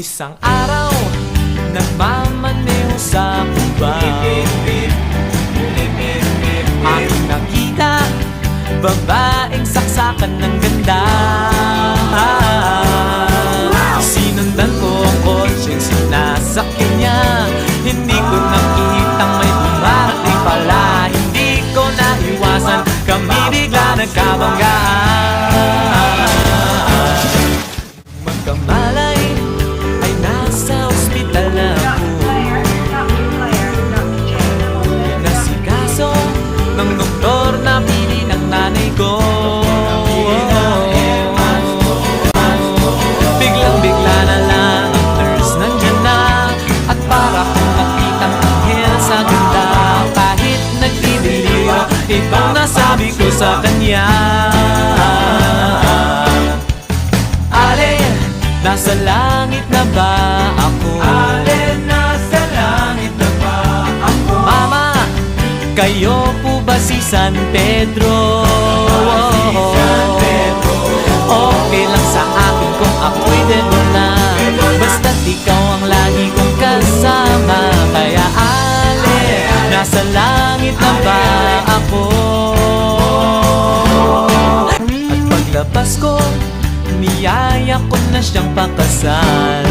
Isang araw, nagmamaneho sa Cuba. Aking nakita, babaeng saksakan ng ganda. Sinundan ko ang kotseng sinasakyan niya. Hindi ko nakitang may dumarating pala. Hindi ko naiwasan, kami bigla nagkabanggaan. Magkamalay ay nasa ospital na ako. Nasikaso ng doktor na pili ng nanay ko. Biglang-bigla na lang ang nurse nandyan na. At para kong nakitang anghel sa ganda. Kahit nagdideliro, itong nasabi ko sa kanya. Alin, nasa langit na ba ako? Alin, nasa langit na ba ako? Mama, kayo po ba si San Pedro? Okay lang sa akin kung ako'y dedo na. Basta't ikaw ang lagi kong kasama. Kaya alin, nasa langit na ba ako? At paglabas ko, niyaya ko na siyang pakasal.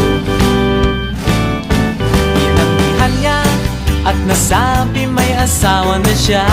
Inanggihan niya at nasabi may asawa na siya.